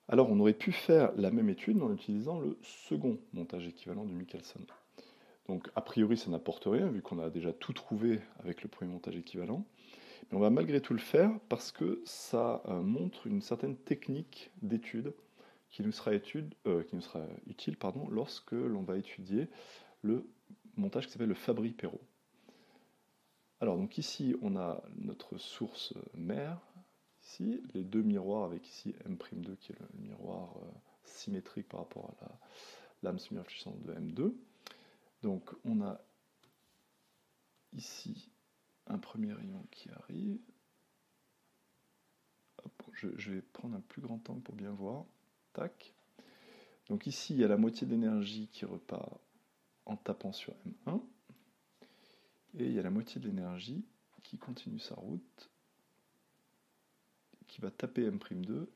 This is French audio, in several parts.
Alors, on aurait pu faire la même étude mais en utilisant le second montage équivalent de Michelson. Donc, a priori, ça n'apporte rien, vu qu'on a déjà tout trouvé avec le premier montage équivalent. Mais on va malgré tout le faire parce que ça montre une certaine technique d'étude qui nous sera utile lorsque l'on va étudier le montage qui s'appelle le Fabry-Perot. Alors, donc ici, on a notre source mère, ici, les deux miroirs avec ici M'2 qui est le miroir symétrique par rapport à la lame semi-réfléchissante de M2. Donc, on a ici un premier rayon qui arrive. Hop, je vais prendre un plus grand angle pour bien voir. Tac. Donc ici, il y a la moitié d'énergie qui repart en tapant sur M1. Et il y a la moitié de l'énergie qui continue sa route, qui va taper M'2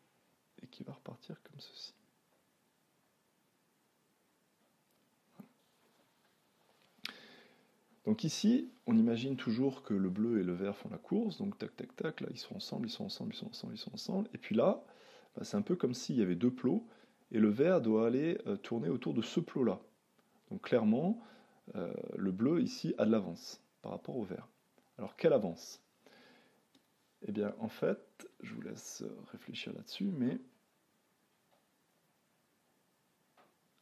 et qui va repartir comme ceci. Donc ici, on imagine toujours que le bleu et le vert font la course, donc tac tac tac, là ils sont ensemble, ils sont ensemble, ils sont ensemble, ils sont ensemble, et puis là, bah, c'est un peu comme s'il y avait deux plots, et le vert doit aller tourner autour de ce plot-là. Donc clairement, le bleu ici a de l'avance par rapport au vert. Alors quelle avance? Eh bien en fait, je vous laisse réfléchir là-dessus, mais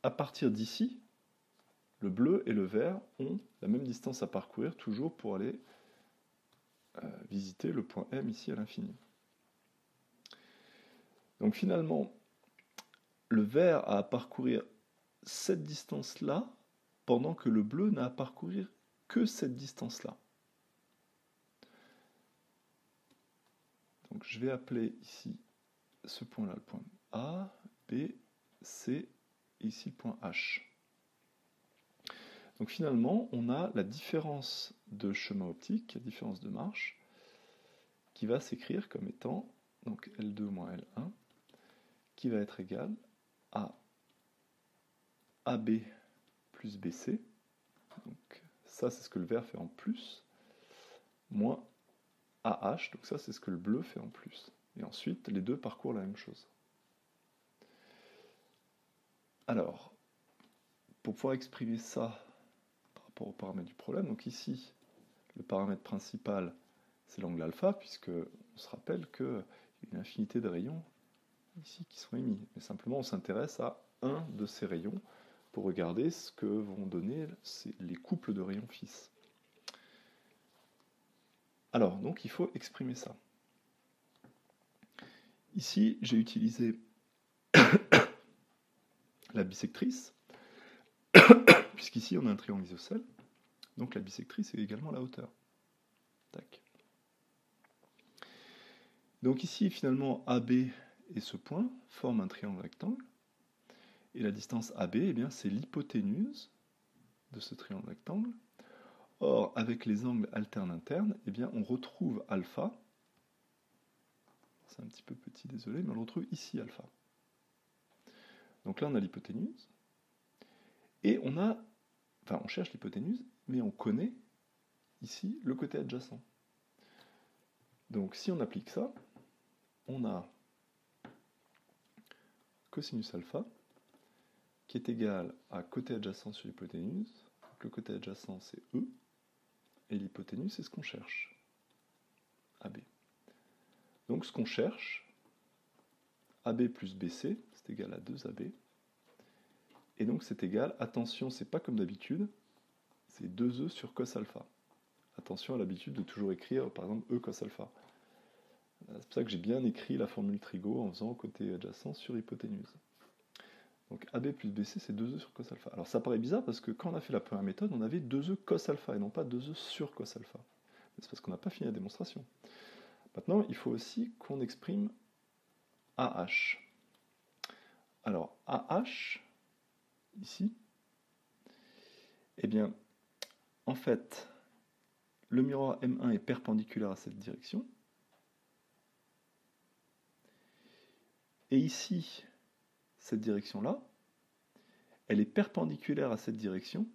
à partir d'ici, le bleu et le vert ont la même distance à parcourir toujours pour aller visiter le point M ici à l'infini. Donc finalement, le vert a à parcourir cette distance-là pendant que le bleu n'a à parcourir que cette distance-là. Donc je vais appeler ici ce point-là le point A, B, C, et ici le point H. Donc finalement, on a la différence de chemin optique, la différence de marche, qui va s'écrire comme étant donc L2 moins L1, qui va être égal à AB plus BC, donc ça c'est ce que le vert fait en plus, moins AH, donc ça c'est ce que le bleu fait en plus. Et ensuite, les deux parcourent la même chose. Alors, pour pouvoir exprimer ça par rapport aux paramètres du problème, donc ici, le paramètre principal, c'est l'angle alpha, puisque on se rappelle qu'il y a une infinité de rayons ici qui sont émis. Mais simplement, on s'intéresse à un de ces rayons pour regarder ce que vont donner les couples de rayons fils. Alors, donc, il faut exprimer ça. Ici, j'ai utilisé la bisectrice, puisqu'ici, on a un triangle isocèle. Donc, la bisectrice est également la hauteur. Tac. Donc ici, finalement, AB et ce point forment un triangle rectangle. Et la distance AB, eh bien, c'est l'hypoténuse de ce triangle rectangle. Or, avec les angles alternes internes, eh bien, on retrouve alpha. C'est un petit peu petit, désolé, mais on le retrouve ici, alpha. Donc là, on a l'hypoténuse. Et on cherche l'hypoténuse, mais on connaît ici le côté adjacent. Donc si on applique ça, on a cosinus alpha qui est égal à côté adjacent sur l'hypoténuse. Donc le côté adjacent c'est E, et l'hypoténuse c'est ce qu'on cherche, AB. Donc ce qu'on cherche, AB plus BC, c'est égal à 2AB. Et donc c'est égal, attention, c'est pas comme d'habitude, c'est 2E sur cos alpha. Attention à l'habitude de toujours écrire par exemple E cos alpha. C'est pour ça que j'ai bien écrit la formule trigo en faisant côté adjacent sur hypoténuse. Donc AB plus BC, c'est 2E sur cos alpha. Alors ça paraît bizarre parce que quand on a fait la première méthode, on avait 2E cos alpha et non pas 2E sur cos alpha. C'est parce qu'on n'a pas fini la démonstration. Maintenant, il faut aussi qu'on exprime AH. Alors AH, ici, eh bien, en fait, le miroir M1 est perpendiculaire à cette direction. Et ici, cette direction-là, elle est perpendiculaire à cette direction,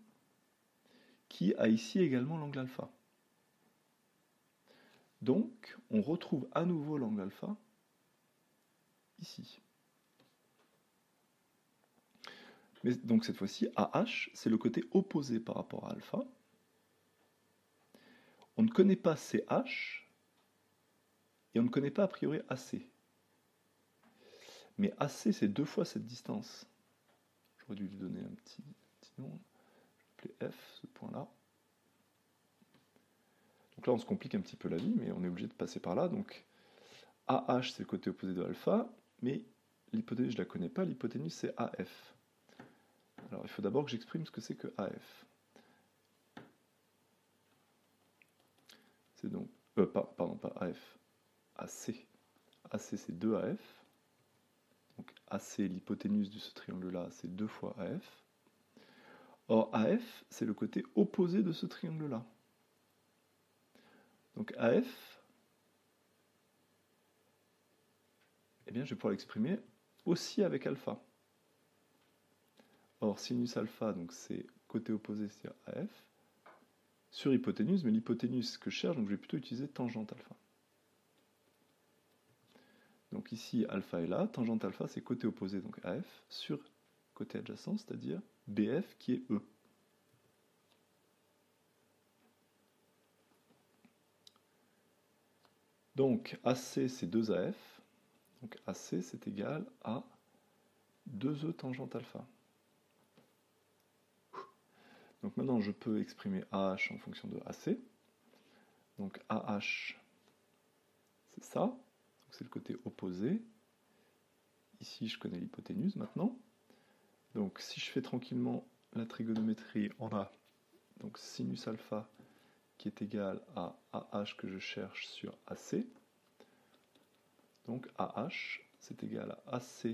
qui a ici également l'angle alpha. Donc, on retrouve à nouveau l'angle alpha ici. Mais donc cette fois-ci, AH, c'est le côté opposé par rapport à alpha. On ne connaît pas CH, et on ne connaît pas a priori AC. Mais AC, c'est 2 fois cette distance. J'aurais dû lui donner un petit nom. Je vais appeler F, ce point-là. Donc là, on se complique un petit peu la vie, mais on est obligé de passer par là. Donc AH, c'est le côté opposé de alpha, mais l'hypoténuse, je ne la connais pas. L'hypoténuse, c'est AF. Alors, il faut d'abord que j'exprime ce que c'est que AF. C'est donc... pardon, pas AF. AC. AC, c'est 2AF. Donc AC, l'hypoténuse de ce triangle-là, c'est 2 fois AF. Or, AF, c'est le côté opposé de ce triangle-là. Donc AF, eh bien, je vais pouvoir l'exprimer aussi avec alpha. Or, sinus alpha, donc c'est côté opposé, c'est-à-dire AF, sur hypoténuse, mais l'hypoténuse que je cherche, donc je vais plutôt utiliser tangente alpha. Donc ici, alpha est là, tangente alpha, c'est côté opposé, donc AF, sur côté adjacent, c'est-à-dire BF qui est E. Donc AC, c'est 2AF, donc AC, c'est égal à 2E tangente alpha. Donc maintenant, je peux exprimer AH en fonction de AC. Donc AH, c'est ça, c'est le côté opposé. Ici, je connais l'hypoténuse maintenant. Donc si je fais tranquillement la trigonométrie, on a donc sinus alpha qui est égal à AH que je cherche sur AC. Donc AH, c'est égal à AC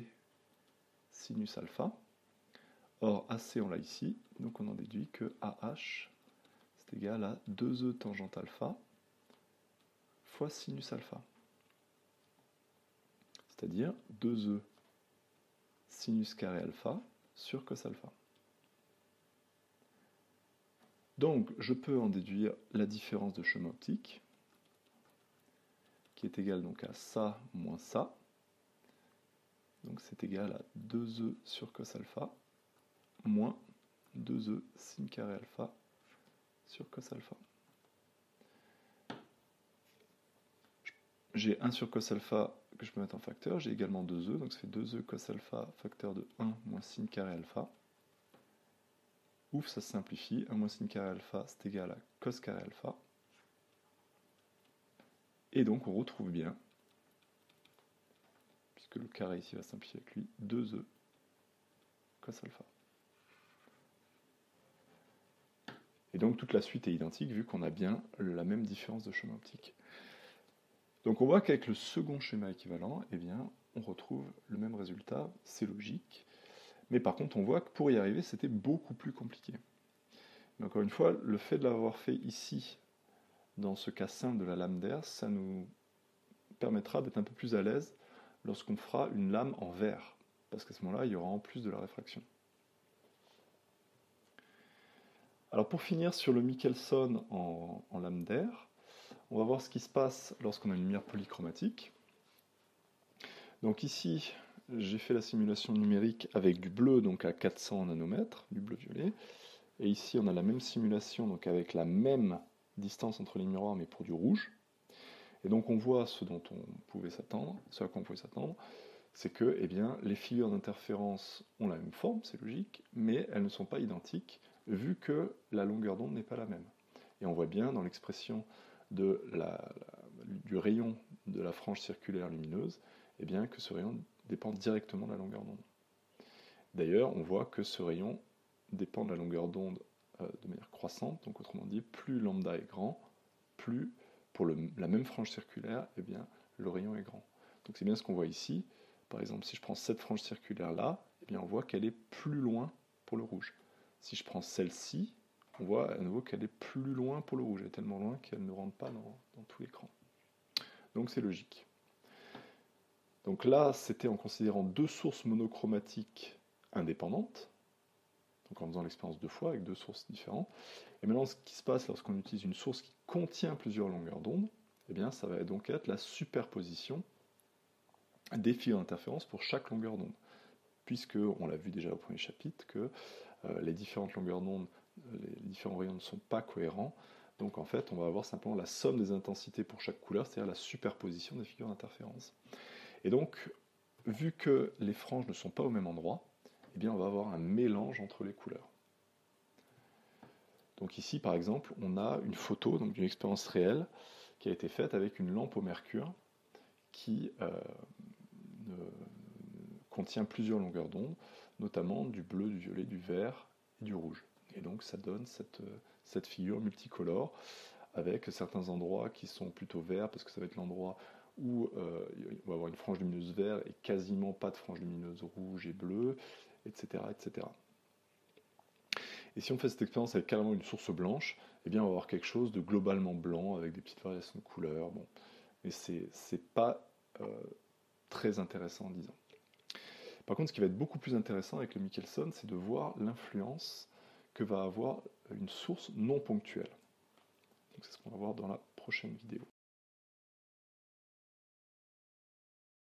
sinus alpha. Or, AC, on l'a ici, donc on en déduit que AH, c'est égal à 2E tangente alpha fois sinus alpha. C'est-à-dire 2E sinus carré alpha sur cos alpha. Donc, je peux en déduire la différence de chemin optique, qui est égale donc à ça moins ça. Donc, c'est égal à 2E sur cos alpha moins 2E sin carré alpha sur cos alpha. J'ai 1 sur cos alpha que je peux mettre en facteur, j'ai également 2E, donc ça fait 2E cos alpha facteur de 1 moins sin carré alpha. Ouf, ça se simplifie, 1 moins sin carré alpha, c'est égal à cos carré alpha. Et donc on retrouve bien, puisque le carré ici va simplifier avec lui, 2E cos alpha. Et donc toute la suite est identique, vu qu'on a bien la même différence de chemin optique. Donc on voit qu'avec le second schéma équivalent, eh bien, on retrouve le même résultat, c'est logique. Mais par contre, on voit que pour y arriver, c'était beaucoup plus compliqué. Mais encore une fois, le fait de l'avoir fait ici, dans ce cas simple de la lame d'air, ça nous permettra d'être un peu plus à l'aise lorsqu'on fera une lame en verre. Parce qu'à ce moment-là, il y aura en plus de la réfraction. Alors pour finir sur le Michelson en lame d'air, on va voir ce qui se passe lorsqu'on a une lumière polychromatique. Donc ici, j'ai fait la simulation numérique avec du bleu, donc à 400 nanomètres, du bleu-violet. Et ici, on a la même simulation, donc avec la même distance entre les miroirs, mais pour du rouge. Et donc on voit ce dont on pouvait s'attendre, ce à quoi on pouvait s'attendre, c'est que eh bien, les figures d'interférence ont la même forme, c'est logique, mais elles ne sont pas identiques, vu que la longueur d'onde n'est pas la même. Et on voit bien dans l'expression du rayon de la frange circulaire lumineuse, eh bien, que ce rayon dépend directement de la longueur d'onde. D'ailleurs, on voit que ce rayon dépend de la longueur d'onde de manière croissante, donc autrement dit, plus lambda est grand, plus pour la même frange circulaire, eh bien, le rayon est grand. Donc c'est bien ce qu'on voit ici. Par exemple, si je prends cette frange circulaire-là, eh bien, on voit qu'elle est plus loin pour le rouge. Si je prends celle-ci, on voit à nouveau qu'elle est plus loin pour le rouge. Elle est tellement loin qu'elle ne rentre pas dans tout l'écran. Donc c'est logique. Donc là, c'était en considérant deux sources monochromatiques indépendantes, donc en faisant l'expérience deux fois avec deux sources différentes. Et maintenant, ce qui se passe lorsqu'on utilise une source qui contient plusieurs longueurs d'onde, eh bien, ça va donc être la superposition des fils d'interférence pour chaque longueur d'onde. puisque, on l'a vu déjà au premier chapitre, que les différentes longueurs d'onde, les différents rayons ne sont pas cohérents. Donc en fait, on va avoir simplement la somme des intensités pour chaque couleur, c'est-à-dire la superposition des figures d'interférence. Et donc, vu que les franges ne sont pas au même endroit, eh bien on va avoir un mélange entre les couleurs. Donc ici, par exemple, on a une photo d'une expérience réelle qui a été faite avec une lampe au mercure qui contient plusieurs longueurs d'onde, notamment du bleu, du violet, du vert et du rouge. Et donc ça donne cette figure multicolore avec certains endroits qui sont plutôt verts parce que ça va être l'endroit où il va y avoir une frange lumineuse vert et quasiment pas de frange lumineuse rouge et bleue, etc., etc. Et si on fait cette expérience avec carrément une source blanche, eh bien on va avoir quelque chose de globalement blanc avec des petites variations de couleurs. Bon. Mais c'est pas très intéressant, disons. Par contre, ce qui va être beaucoup plus intéressant avec le Michelson, c'est de voir l'influence que va avoir une source non ponctuelle. Donc c'est ce qu'on va voir dans la prochaine vidéo.